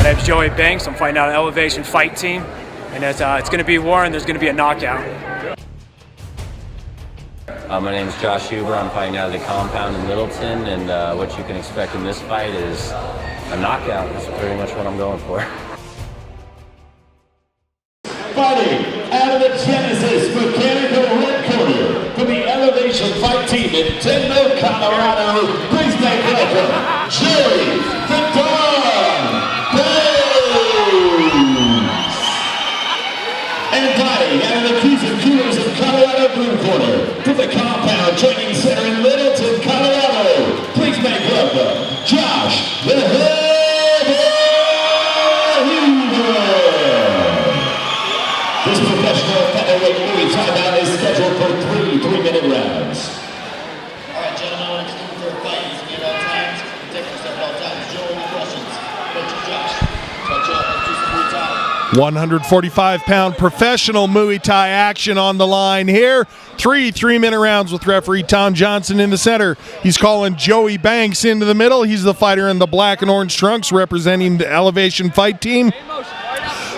My name's Joey Banks. I'm fighting out an Elevation Fight Team, and it's going to be war, and there's going to be a knockout. My name is Josh Huber. I'm fighting out of the compound in Littleton, and what you can expect in this fight is a knockout. That's pretty much what I'm going for. Fighting out of the Genesis Mechanical Red Corner from the Elevation Fight Team in Denver, Colorado, please make welcome Joey the Dawn Banks. And fighting out of the Keys and Coolers of Colorado Blue Corner from the Compound Training Center in Littleton, Colorado, please make welcome Josh the Huber. This professional featherweight Muay Thai bout is scheduled for 3 3-minute rounds. All right, gentlemen, we're looking for a fight. He's at all times. Take your step all times. Joe, any questions? Coach Josh. Touch up. Let's do some Muay Thai. 145-pound professional Muay Thai action on the line here. 3 3-minute rounds with referee Tom Johnson in the center. He's calling Joey Banks into the middle. He's the fighter in the black and orange trunks representing the Elevation Fight Team.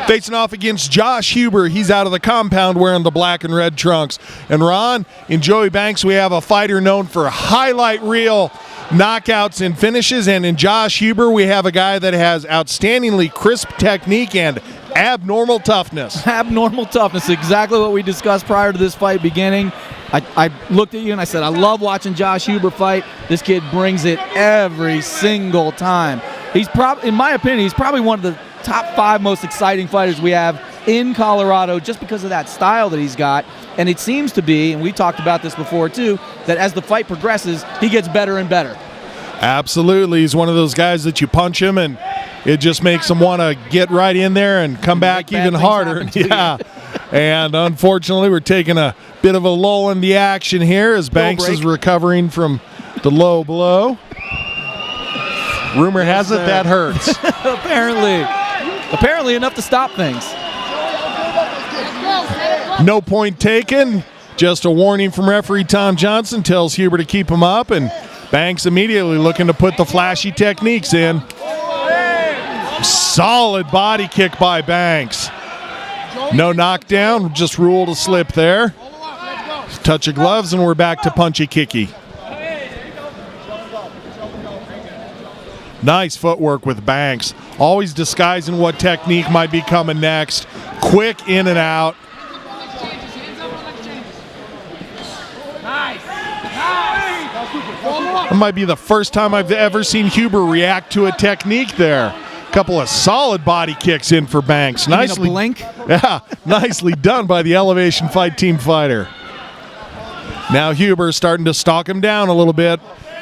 Facing off against Josh Huber. He's out of the compound wearing the black and red trunks. And Ron, in Joey Banks, we have a fighter known for highlight reel knockouts and finishes. And in Josh Huber, we have a guy that has outstandingly crisp technique and abnormal toughness. Abnormal toughness, exactly what we discussed prior to this fight beginning. I looked at you and I said, I love watching Josh Huber fight. This kid brings it every single time. He's probably, in my opinion, he's probably one of the top 5 most exciting fighters we have in Colorado just because of that style that he's got. And it seems to be, and we talked about this before too, that as the fight progresses, he gets better and better. Absolutely. He's one of those guys that you punch him and it just makes him want to get right in there and come back even harder. Yeah. And unfortunately, we're taking a bit of a lull in the action here as Banks is recovering from the low blow. Rumor has it that hurts. Apparently enough to stop things. No point taken. Just a warning from referee Tom Johnson tells Huber to keep him up, and Banks immediately looking to put the flashy techniques in. Solid body kick by Banks. No knockdown, just ruled a slip there. Touch of gloves, and we're back to punchy kicky. Nice footwork with Banks. Always disguising what technique might be coming next. Quick in and out. That might be the first time I've ever seen Huber react to a technique there. Couple of solid body kicks in for Banks. Nicely, yeah, nicely done by the Elevation Fight Team fighter. Now Huber starting to stalk him down a little bit.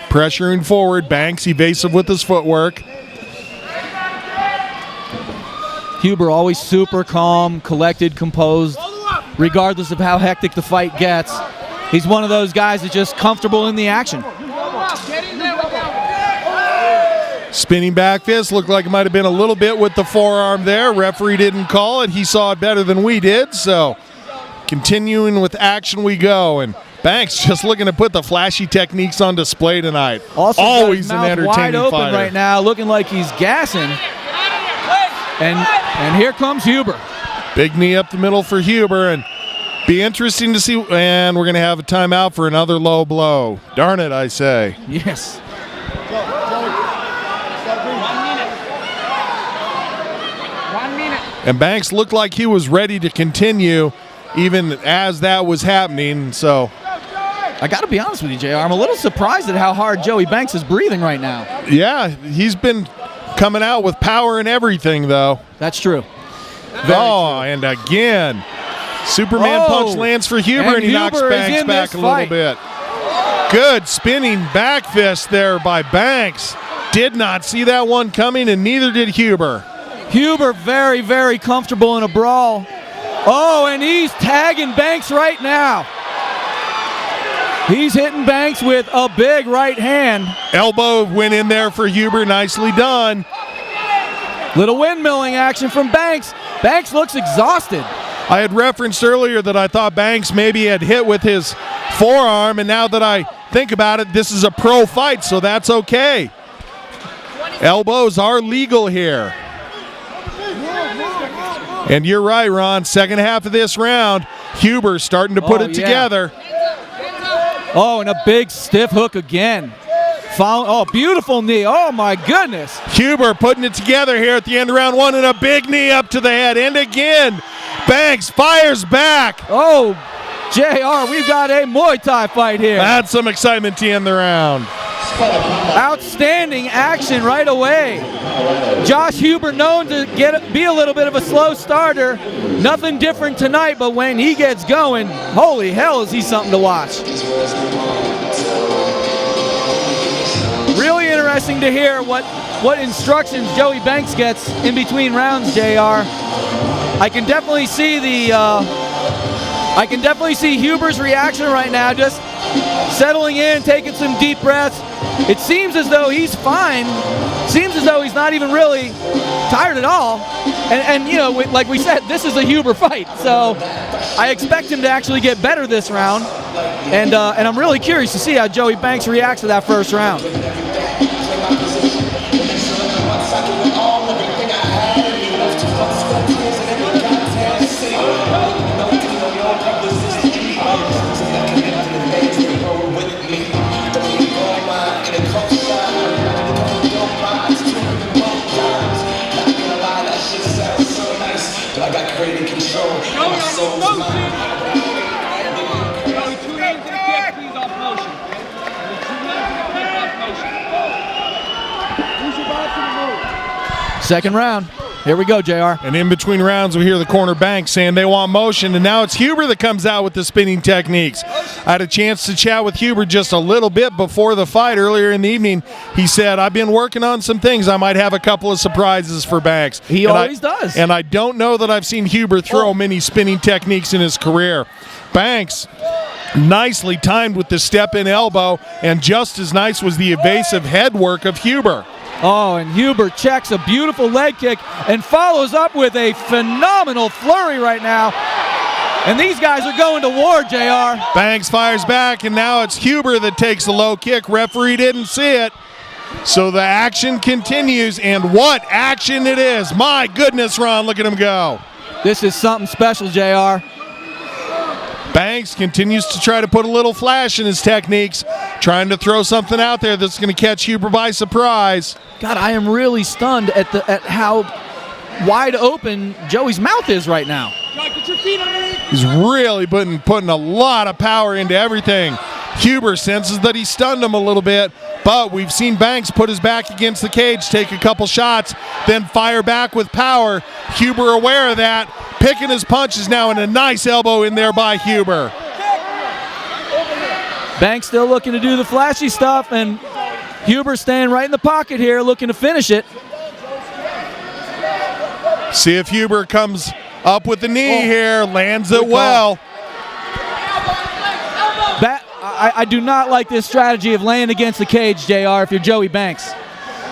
Pressuring forward, Banks evasive with his footwork. Huber always super calm, collected, composed, regardless of how hectic the fight gets. He's one of those guys that's just comfortable in the action. Spinning back fist, looked like it might have been a little bit with the forearm there. Referee didn't call it. He saw it better than we did, so continuing with action we go. And Banks just looking to put the flashy techniques on display tonight. Also always an entertaining wide open fighter right now, looking like he's gassing. And here comes Huber. Big knee up the middle for Huber, and be interesting to see. And we're going to have a timeout for another low blow. Darn it, I say. Yes. And Banks looked like he was ready to continue even as that was happening, so. I got to be honest with you, JR. I'm a little surprised at how hard Joey Banks is breathing right now. Yeah, he's been coming out with power and everything, though. That's true. True. And again, Superman punch lands for Huber, and he knocks Banks back a little bit. Good spinning back fist there by Banks. Did not see that one coming, and neither did Huber. Huber very, very comfortable in a brawl. Oh, and he's tagging Banks right now. He's hitting Banks with a big right hand. Elbow went in there for Huber, nicely done. Little windmilling action from Banks. Banks looks exhausted. I had referenced earlier that I thought Banks maybe had hit with his forearm, and now that I think about it, this is a pro fight, so that's okay. Elbows are legal here. And you're right, Ron. Second half of this round, Huber starting to put it together. Oh, and a big stiff hook again. Oh, beautiful knee. Oh, my goodness. Huber putting it together here at the end of round one, and a big knee up to the head. And again, Banks fires back. Oh, JR, we've got a Muay Thai fight here. That's some excitement to end the round. Outstanding action right away. Josh Huber known to be a little bit of a slow starter. Nothing different tonight, but when he gets going, holy hell, is he something to watch. Really interesting to hear what instructions Joey Banks gets in between rounds, JR. I can definitely see Huber's reaction right now, just settling in, taking some deep breaths. It seems as though he's fine. Seems as though he's not even really tired at all. And you know, like we said, this is a Huber fight, so I expect him to actually get better this round. And I'm really curious to see how Joey Banks reacts to that first round. Second round. Here we go, JR. And in between rounds, we hear the corner Banks saying they want motion, and now it's Huber that comes out with the spinning techniques. I had a chance to chat with Huber just a little bit before the fight earlier in the evening. He said, I've been working on some things. I might have a couple of surprises for Banks. He always does. And I don't know that I've seen Huber throw many spinning techniques in his career. Banks nicely timed with the step-in elbow, and just as nice was the evasive head work of Huber. Oh, and Huber checks a beautiful leg kick and follows up with a phenomenal flurry right now. And these guys are going to war, JR. Banks fires back, and now it's Huber that takes the low kick. Referee didn't see it. So the action continues, and what action it is. My goodness, Ron, look at him go. This is something special, JR. Banks continues to try to put a little flash in his techniques, trying to throw something out there that's going to catch Huber by surprise. God, I am really stunned at how wide open Joey's mouth is right now. He's really putting a lot of power into everything. Huber senses that he stunned him a little bit, but we've seen Banks put his back against the cage, take a couple shots, then fire back with power. Huber aware of that, picking his punches now, and a nice elbow in there by Huber. Banks still looking to do the flashy stuff, and Huber staying right in the pocket here, looking to finish it. See if Huber comes up with the knee here, lands it well. I do not like this strategy of laying against the cage, JR, if you're Joey Banks.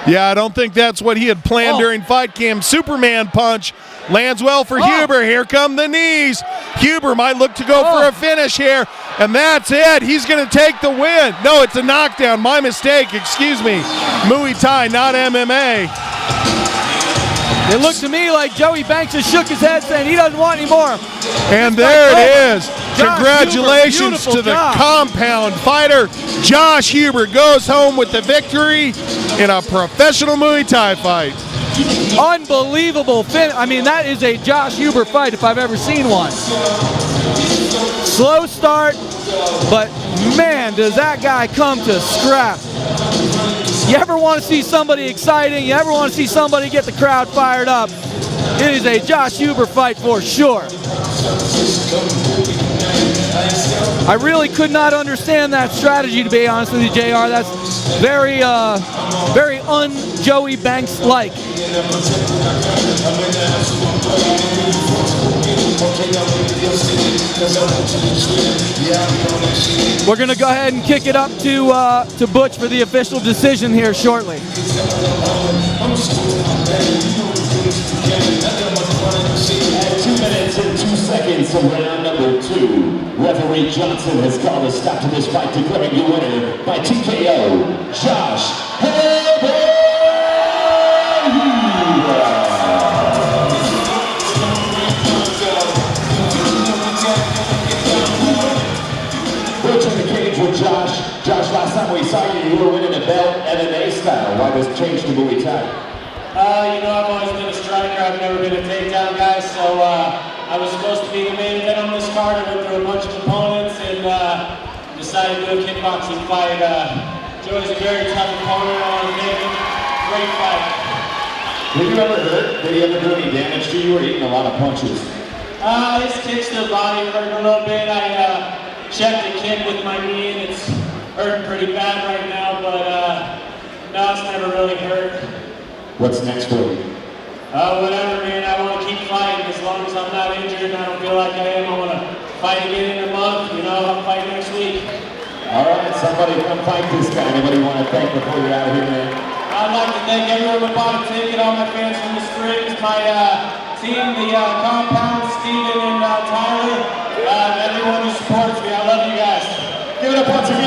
Yeah, I don't think that's what he had planned during fight camp. Superman punch lands well for Huber. Here come the knees. Huber might look to go for a finish here, and that's it. He's going to take the win. No, it's a knockdown. My mistake. Excuse me. Muay Thai, not MMA. It looked to me like Joey Banks just shook his head saying he doesn't want any more. And there it is. Congratulations to the compound fighter. Josh Huber goes home with the victory in a professional Muay Thai fight. Unbelievable I mean, that is a Josh Huber fight if I've ever seen one. Slow start, but man, does that guy come to scrap. You ever want to see somebody exciting? You ever want to see somebody get the crowd fired up? It is a Josh Huber fight for sure. I really could not understand that strategy, to be honest with you, JR. That's very, very un-Joey Banks-like. We're going to go ahead and kick it up to Butch for the official decision here shortly. At 2 minutes and 2 seconds of round number 2, referee Johnson has called a stop to this fight, declaring your winner by TKO, Josh Huber. you were winning a belt MMA style. Why this change to Muay Thai? You know, I've always been a striker. I've never been a takedown guy, so I was supposed to be the main event on this card. I went through a bunch of opponents and decided to do a kickboxing fight. Joey's a very tough opponent. I want to make him. Great fight. Were you ever hurt? Did he ever do any damage to you or eating a lot of punches? His kicks to the body hurt a little bit. I checked the kick with my knee and it's hurting pretty bad right now, but no, it's never really hurt. What's next for you? Whatever, man. I want to keep fighting as long as I'm not injured and I don't feel like I am. I want to fight again in a month. You know, I'll fight next week. All right, somebody come fight this guy. Anybody you want to thank before you're out of here, man? I'd like to thank everyone who bought a ticket, all my fans from the Springs, my team, the compound, Steven and Tyler, everyone who supports me. I love you guys. Give it up once again.